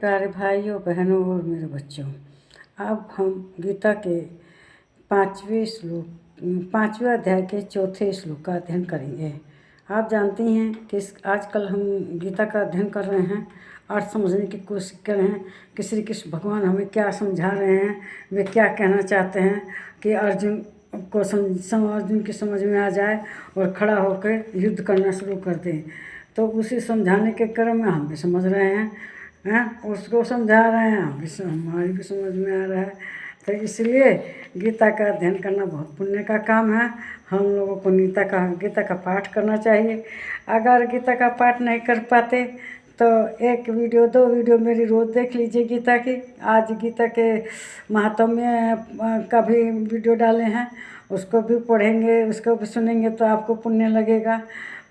प्यारे भाइयों बहनों और मेरे बच्चों, अब हम गीता के 5वें अध्याय के 4थे श्लोक का अध्ययन करेंगे। आप जानती हैं कि आजकल हम गीता का अध्ययन कर रहे हैं, अर्थ समझने की कोशिश कर रहे हैं कि श्री कृष्ण भगवान हमें क्या समझा रहे हैं, वे क्या कहना चाहते हैं कि अर्जुन की समझ में आ जाए और खड़ा होकर युद्ध करना शुरू कर दें। तो उसी समझाने के क्रम में हम भी समझ रहे हैं, उसको समझा रहे हैं, हमारी भी समझ में आ रहा है। तो इसलिए गीता का अध्ययन करना बहुत पुण्य का काम है। हम लोगों को गीता का पाठ करना चाहिए। अगर गीता का पाठ नहीं कर पाते तो 1 वीडियो 2 वीडियो मेरी रोज़ देख लीजिए गीता की। आज गीता के महात्म्य का भी वीडियो डाले हैं, उसको भी पढ़ेंगे, उसको भी सुनेंगे तो आपको पुण्य लगेगा।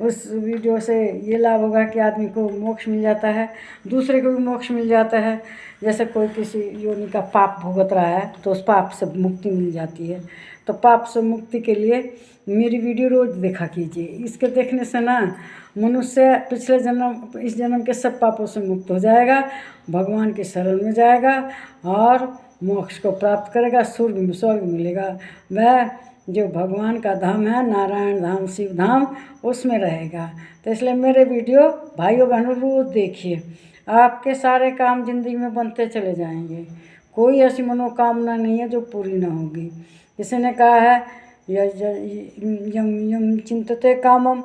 उस वीडियो से ये लाभ होगा कि आदमी को मोक्ष मिल जाता है, दूसरे को भी मोक्ष मिल जाता है। जैसे कोई किसी योनि का पाप भुगत रहा है तो उस पाप से मुक्ति मिल जाती है। तो पाप से मुक्ति के लिए मेरी वीडियो रोज़ देखा कीजिए। इसके देखने से ना मनुष्य पिछले जन्म इस जन्म के सब पापों से मुक्त हो जाएगा, भगवान की शरण में जाएगा और मोक्ष को प्राप्त करेगा, स्वर्ग मिलेगा। वह जो भगवान का धाम है, नारायण धाम, शिव धाम, उसमें रहेगा। तो इसलिए मेरे वीडियो भाइयों बहनों रोज़ देखिए, आपके सारे काम जिंदगी में बनते चले जाएंगे। कोई ऐसी मनोकामना नहीं है जो पूरी ना होगी। किसी ने कहा है यम यम चिंतते कामम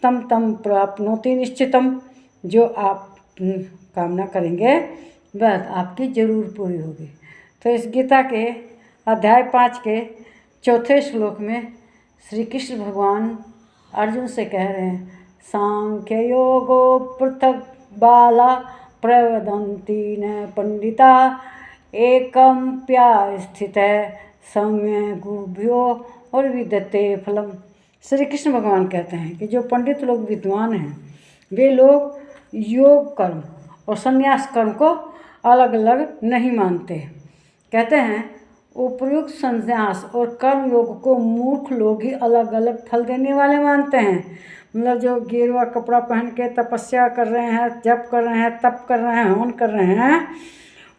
तम तम प्राप्नोति निश्चितम। जो आप कामना करेंगे वह आपकी जरूर पूरी होगी। तो इस गीता के अध्याय 5 के 4थे श्लोक में श्री कृष्ण भगवान अर्जुन से कह रहे हैं, सांख्य योगो पृथक बाला प्रवदन्ति न पंडिता एकम प्या स्थित सम्य गुभ्यो और विदते फलम। श्री कृष्ण भगवान कहते हैं कि जो पंडित लोग विद्वान हैं वे लोग योग कर्म और संन्यास कर्म को अलग अलग नहीं मानते। कहते हैं उपयुक्त संन्यास और कर्म योग को मूर्ख लोग ही अलग अलग फल देने वाले मानते हैं। मतलब जो गेरुआ कपड़ा पहन के तपस्या कर रहे हैं, जप कर रहे हैं, तप कर रहे हैं, हवन कर रहे हैं,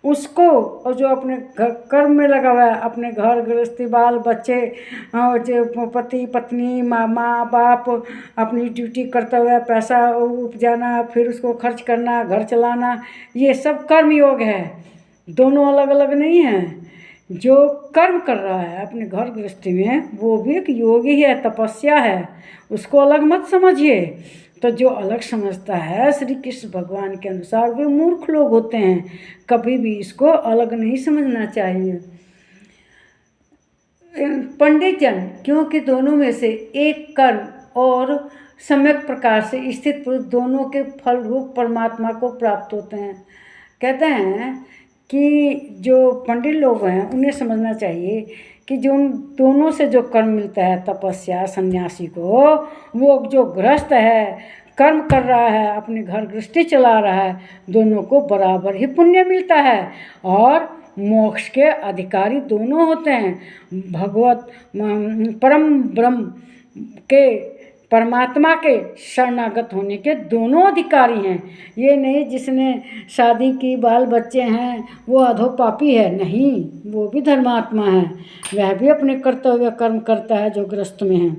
उसको, और जो अपने कर्म में लगा हुआ है, अपने घर गृहस्थी, बाल बच्चे, जो पति पत्नी, माँ बाप, अपनी ड्यूटी करते हुए पैसा उपजाना, फिर उसको खर्च करना, घर चलाना, ये सब कर्म योग है। दोनों अलग अलग नहीं हैं। जो कर्म कर रहा है अपने घर गृहस्थी में वो भी एक योग ही है, तपस्या है, उसको अलग मत समझिए। तो जो अलग समझता है श्री कृष्ण भगवान के अनुसार वे मूर्ख लोग होते हैं। कभी भी इसको अलग नहीं समझना चाहिए। पंडित जन क्योंकि दोनों में से एक कर्म और सम्यक प्रकार से स्थित पुरुष दोनों के फल रूप परमात्मा को प्राप्त होते हैं। कहते हैं कि जो पंडित लोग हैं उन्हें समझना चाहिए कि जो उन दोनों से जो कर्म मिलता है, तपस्या सन्यासी को, वो जो गृहस्थ है, कर्म कर रहा है, अपने घर गृहस्थी चला रहा है, दोनों को बराबर ही पुण्य मिलता है और मोक्ष के अधिकारी दोनों होते हैं। भगवत परम ब्रह्म के, परमात्मा के शरणागत होने के दोनों अधिकारी हैं। ये नहीं जिसने शादी की, बाल बच्चे हैं, वो अधोपापी है, नहीं, वो भी धर्मात्मा है, वह भी अपने कर्तव्य कर्म करता है जो गृहस्थ में है।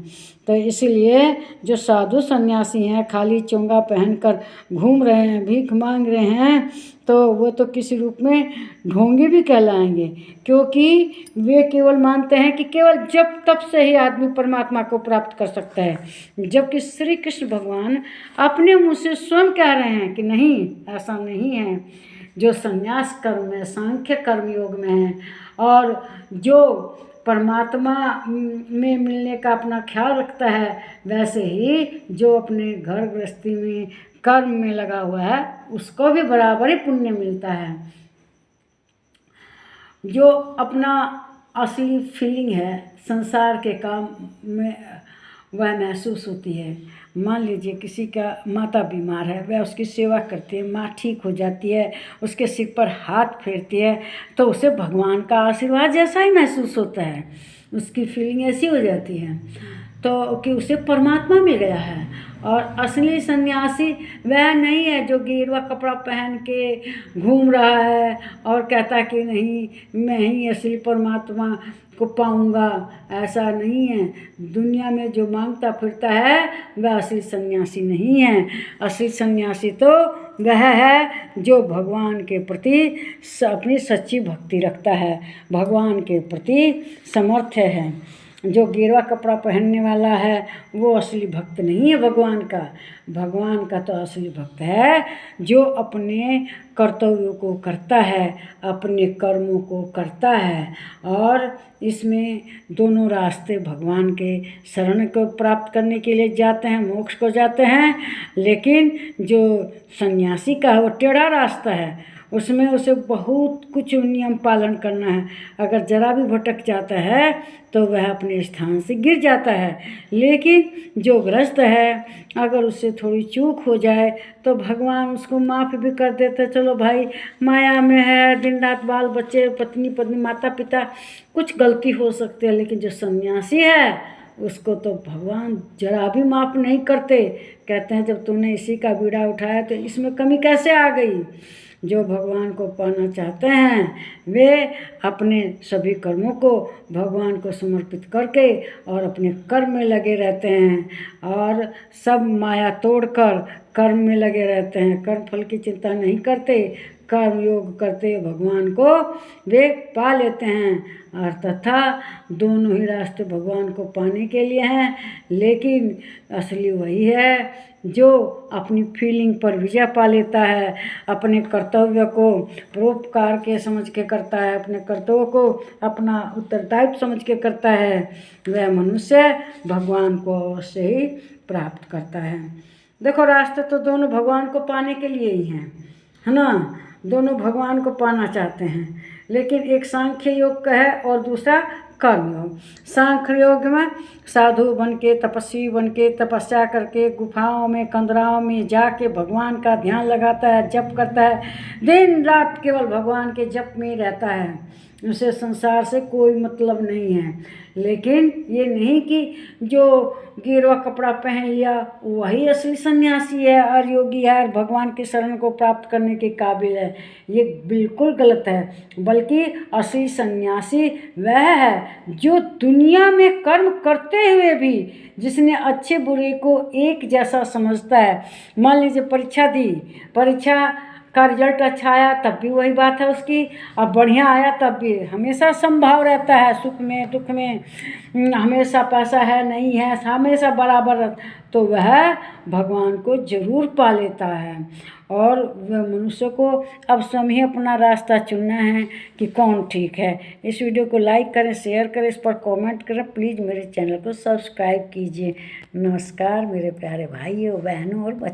तो इसीलिए जो साधु सन्यासी हैं, खाली चोंगा पहनकर घूम रहे हैं, भीख मांग रहे हैं, तो वो तो किसी रूप में ढोंगी भी कहलाएंगे, क्योंकि वे केवल मानते हैं कि केवल जप तप से ही आदमी परमात्मा को प्राप्त कर सकता है। जबकि श्री कृष्ण भगवान अपने मुँह से स्वयं कह रहे हैं कि नहीं, ऐसा नहीं है। जो संन्यास कर्म में, सांख्य कर्म योग में है और जो परमात्मा में मिलने का अपना ख्याल रखता है, वैसे ही जो अपने घर गृहस्थी में कर्म में लगा हुआ है उसको भी बराबर ही पुण्य मिलता है। जो अपना असली फीलिंग है संसार के काम में वह महसूस होती है। मान लीजिए किसी का माता बीमार है, वह उसकी सेवा करती है, माँ ठीक हो जाती है, उसके सिर पर हाथ फेरती है, तो उसे भगवान का आशीर्वाद जैसा ही महसूस होता है, उसकी फीलिंग ऐसी हो जाती है। तो कि उसे परमात्मा मिल गया है। और असली सन्यासी वह नहीं है जो गेरुआ कपड़ा पहन के घूम रहा है और कहता कि नहीं मैं ही असली परमात्मा को पाऊंगा। ऐसा नहीं है। दुनिया में जो मांगता फिरता है वह असली सन्यासी नहीं है। असली सन्यासी तो वह है जो भगवान के प्रति अपनी सच्ची भक्ति रखता है, भगवान के प्रति समर्थ है। जो गेरुआ कपड़ा पहनने वाला है वो असली भक्त नहीं है भगवान का। भगवान का तो असली भक्त है जो अपने कर्तव्यों को करता है, अपने कर्मों को करता है। और इसमें दोनों रास्ते भगवान के शरण को प्राप्त करने के लिए जाते हैं, मोक्ष को जाते हैं। लेकिन जो सन्यासी का है वो टेढ़ा रास्ता है, उसमें उसे बहुत कुछ नियम पालन करना है। अगर जरा भी भटक जाता है तो वह अपने स्थान से गिर जाता है। लेकिन जो गृहस्थ है अगर उससे थोड़ी चूक हो जाए तो भगवान उसको माफ़ भी कर देते। चलो भाई माया में है, दिन रात बाल बच्चे पत्नी माता पिता कुछ गलती हो सकती है। लेकिन जो सन्यासी है उसको तो भगवान जरा भी माफ़ नहीं करते। कहते हैं जब तूने इसी का बीड़ा उठाया तो इसमें कमी कैसे आ गई। जो भगवान को पाना चाहते हैं वे अपने सभी कर्मों को भगवान को समर्पित करके और अपने कर्म में लगे रहते हैं और सब माया तोड़कर कर्म में लगे रहते हैं। कर्म फल की चिंता नहीं करते, कर्म योग करते भगवान को वे पा लेते हैं। और तथा दोनों ही रास्ते भगवान को पाने के लिए हैं। लेकिन असली वही है जो अपनी फीलिंग पर विजय पा लेता है, अपने कर्तव्य को परोपकार के समझ के करता है, अपने कर्तव्य को अपना उत्तरदायित्व समझ के करता है। वह मनुष्य भगवान को अवश्य ही प्राप्त करता है। देखो रास्ते तो दोनों भगवान को पाने के लिए ही हैं, है ना। दोनों भगवान को पाना चाहते हैं। लेकिन एक सांख्य योग का है और दूसरा कर्म योग। सांख्य योग में साधु बन के तपस्वी बन के तपस्या करके गुफाओं में कंदराओं में जाके भगवान का ध्यान लगाता है, जप करता है, दिन रात केवल भगवान के जप में ही रहता है, उसे संसार से कोई मतलब नहीं है। लेकिन ये नहीं कि जो गेरुआ कपड़ा पहन लिया वही असली सन्यासी है और योगी है और भगवान के शरण को प्राप्त करने के काबिल है। ये बिल्कुल गलत है। बल्कि असली सन्यासी वह है जो दुनिया में कर्म करते हुए भी जिसने अच्छे बुरे को एक जैसा समझता है। मान लीजिए परीक्षा दी, परीक्षा का रिजल्ट अच्छा आया तब भी वही बात है उसकी, अब बढ़िया आया तब भी हमेशा संभाव रहता है, सुख में दुख में हमेशा पैसा है नहीं है हमेशा बराबर, तो वह भगवान को जरूर पा लेता है। और वह मनुष्य को अब स्वयं ही अपना रास्ता चुनना है कि कौन ठीक है। इस वीडियो को लाइक करें, शेयर करें, इस पर कमेंट करें, प्लीज़ मेरे चैनल को सब्सक्राइब कीजिए। नमस्कार मेरे प्यारे भाइयों बहनों और बच्चों।